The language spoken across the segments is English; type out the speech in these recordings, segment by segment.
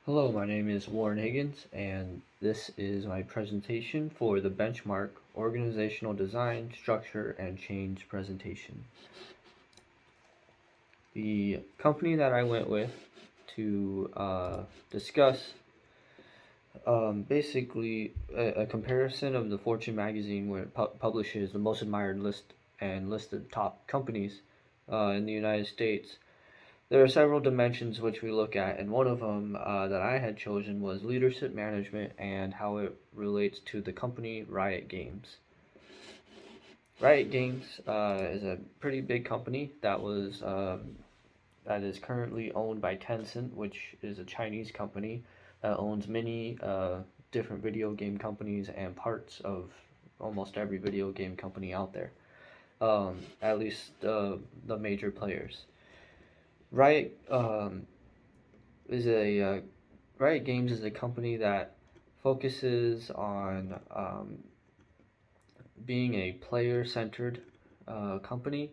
Hello, my name is Warren Higgins, and this is my presentation for the Benchmark Organizational Design, Structure, and Change presentation. The company that I went with to discuss basically a comparison of the Fortune magazine where it publishes the most admired list and listed top companies in the United States. There are several dimensions which we look at, and one of them that I had chosen was leadership management and how it relates to the company Riot Games. Riot Games is a pretty big company that is currently owned by Tencent, which is a Chinese company that owns many different video game companies and parts of almost every video game company out there. At least the major players. Riot is a Riot Games is a company that focuses on being a player-centered company,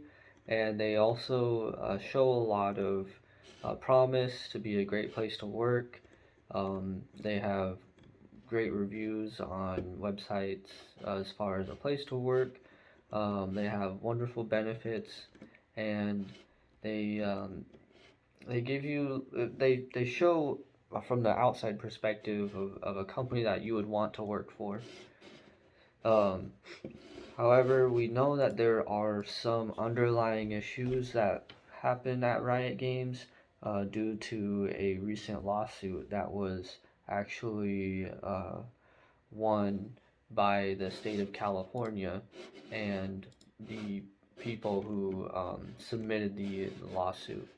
and they also show a lot of promise to be a great place to work. They have great reviews on websites as far as a place to work. They have wonderful benefits, and they they give you they show from the outside perspective of a company that you would want to work for. Um, However, we know that there are some underlying issues that happen at Riot Games due to a recent lawsuit that was actually won by the state of California and the people who submitted the lawsuit.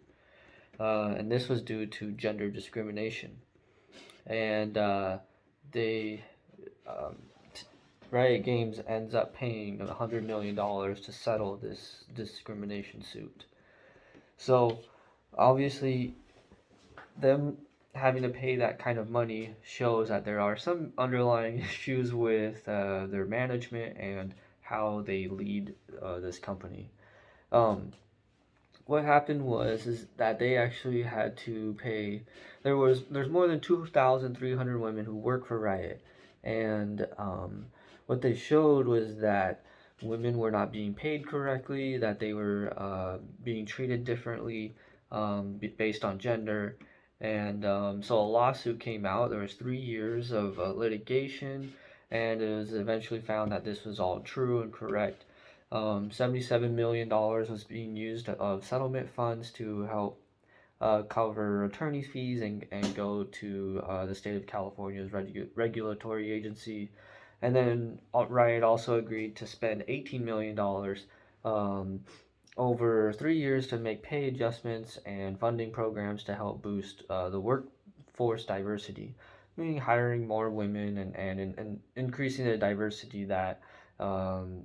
And this was due to gender discrimination. And they, um, Riot Games ends up paying $100 million to settle this discrimination suit. So obviously, them having to pay that kind of money shows that there are some underlying issues with their management and how they lead this company. Um, what happened was is that they actually had to pay. There's more than 2,300 women who work for Riot, and what they showed was that women were not being paid correctly, that they were being treated differently based on gender, and so a lawsuit came out. There was 3 years of litigation, and it was eventually found that this was all true and correct. $77 million was being used of settlement funds to help cover attorney fees and go to the state of California's regulatory agency. And then Riot also agreed to spend $18 million over 3 years to make pay adjustments and funding programs to help boost the workforce diversity, meaning hiring more women and increasing the diversity that um,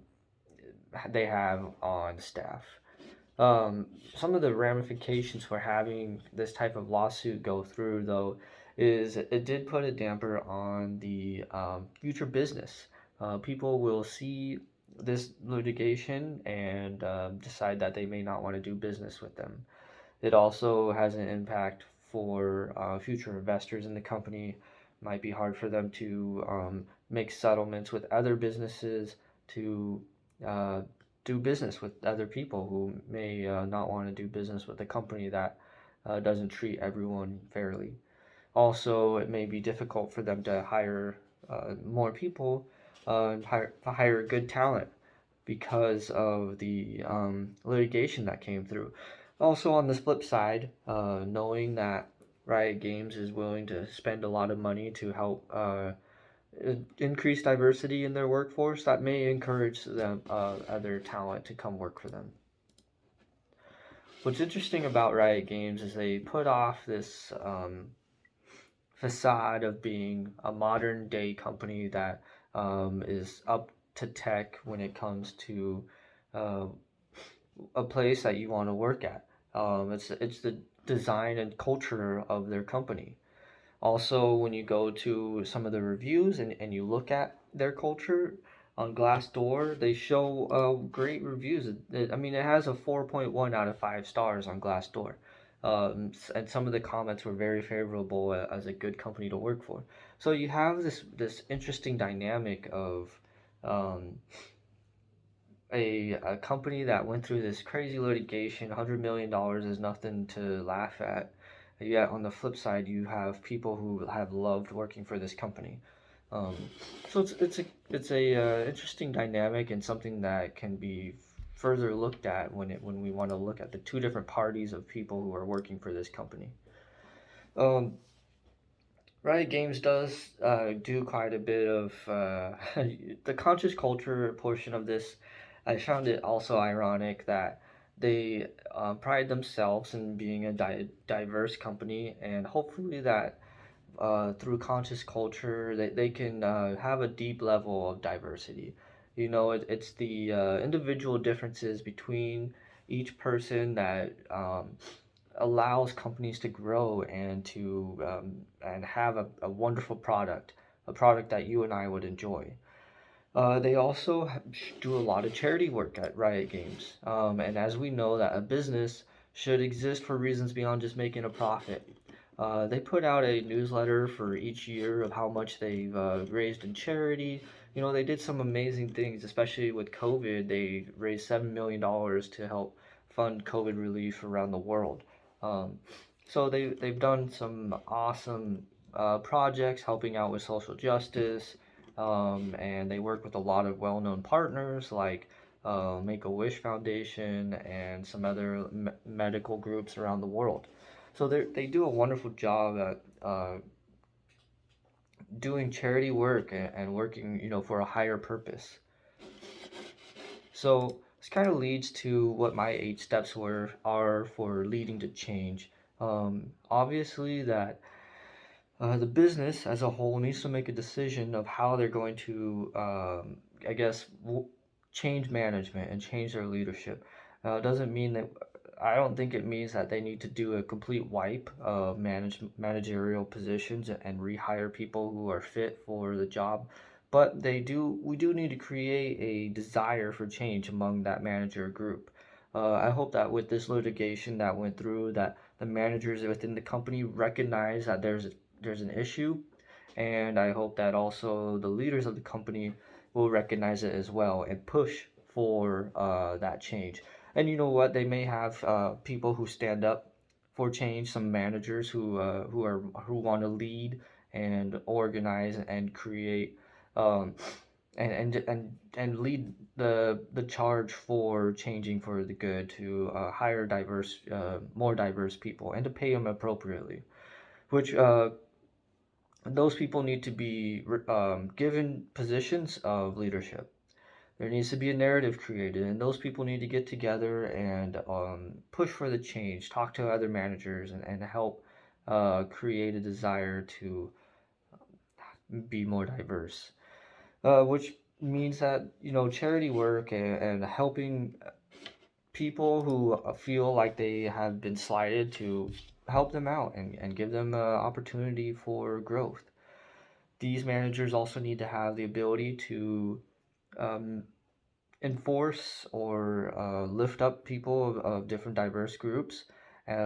they have on staff. Some of the ramifications for having this type of lawsuit go through, though, is it did put a damper on the future business. People will see this litigation and decide that they may not want to do business with them. It also has an impact for future investors in the company. Might be hard for them to make settlements with other businesses to uh, do business with other people who may not want to do business with a company that doesn't treat everyone fairly. Also, it may be difficult for them to hire more people and hire good talent because of the litigation that came through. Also, on the flip side, knowing that Riot Games is willing to spend a lot of money to help increase diversity in their workforce, that may encourage them other talent to come work for them. What's interesting about Riot Games is they put off this facade of being a modern day company that is up to tech when it comes to uh, a place that you want to work at. It's the design and culture of their company. Also, when you go to some of the reviews and you look at their culture on Glassdoor, they show great reviews. I mean, it has a 4.1 out of 5 stars on Glassdoor. and some of the comments were very favorable as a good company to work for. So you have this interesting dynamic of um, a company that went through this crazy litigation. $100 million is nothing to laugh at. Yet on the flip side, you have people who have loved working for this company. Um, so it's a interesting dynamic and something that can be further looked at when we want to look at the two different parties of people who are working for this company. Um, Riot Games does do quite a bit of the conscious culture portion of this. I found it also ironic that they pride themselves in being a diverse company, and hopefully that through conscious culture they can have a deep level of diversity. It's the individual differences between each person that allows companies to grow and have a wonderful product, a product that you and I would enjoy. They also do a lot of charity work at Riot Games, and as we know, that a business should exist for reasons beyond just making a profit. They put out a newsletter for each year of how much they've raised in charity. They did some amazing things, especially with COVID. They raised $7 million to help fund COVID relief around the world. Um, so they've done some awesome projects helping out with social justice, and they work with a lot of well-known partners like Make a Wish Foundation and some other medical groups around the world. So they do a wonderful job at doing charity work and working, for a higher purpose. So this kind of leads to what my 8 steps are for leading to change. Obviously, that the business as a whole needs to make a decision of how they're going to, I guess, change management and change their leadership. Doesn't mean that I don't think it means that they need to do a complete wipe of managerial positions and rehire people who are fit for the job. But we do need to create a desire for change among that manager group. I hope that with this litigation that went through, that the managers within the company recognize that there's an issue, and I hope that also the leaders of the company will recognize it as well and push for that change. And you know what? They may have people who stand up for change, some managers who want to lead and organize and create um, and lead the charge for changing for the good to hire more diverse people and to pay them appropriately, which those people need to be given positions of leadership. There needs to be a narrative created, and those people need to get together and push for the change, talk to other managers, and help create a desire to be more diverse. Which means that, charity work and helping people who feel like they have been slighted, to help them out and give them an opportunity for growth. These managers also need to have the ability to um, enforce or lift up people of different diverse groups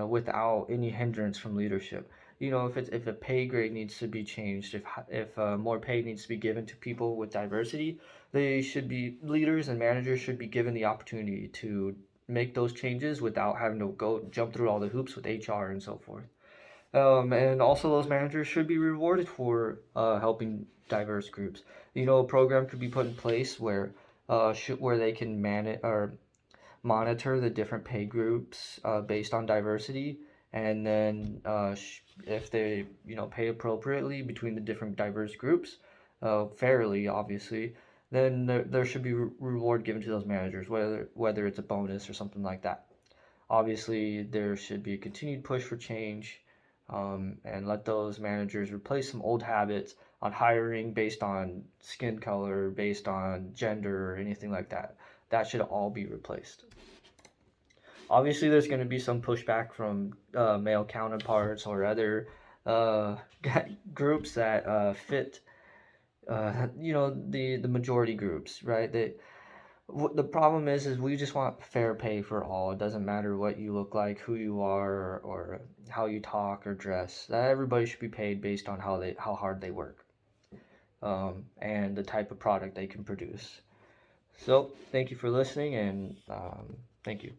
without any hindrance from leadership. If a pay grade needs to be changed, if more pay needs to be given to people with diversity, they should be leaders and managers should be given the opportunity to make those changes without having to go jump through all the hoops with HR and so forth. And also, those managers should be rewarded for helping diverse groups. A program could be put in place where they can manage or monitor the different pay groups based on diversity, and then if they pay appropriately between the different diverse groups, fairly obviously, then there should be reward given to those managers, whether it's a bonus or something like that. Obviously, there should be a continued push for change, and let those managers replace some old habits on hiring based on skin color, based on gender, or anything like that. That should all be replaced. Obviously, there's going to be some pushback from male counterparts or other uh, groups that fit, the majority groups, right? The problem is we just want fair pay for all. It doesn't matter what you look like, who you are, or how you talk or dress. Everybody should be paid based on how hard they work, and the type of product they can produce. So thank you for listening, and thank you.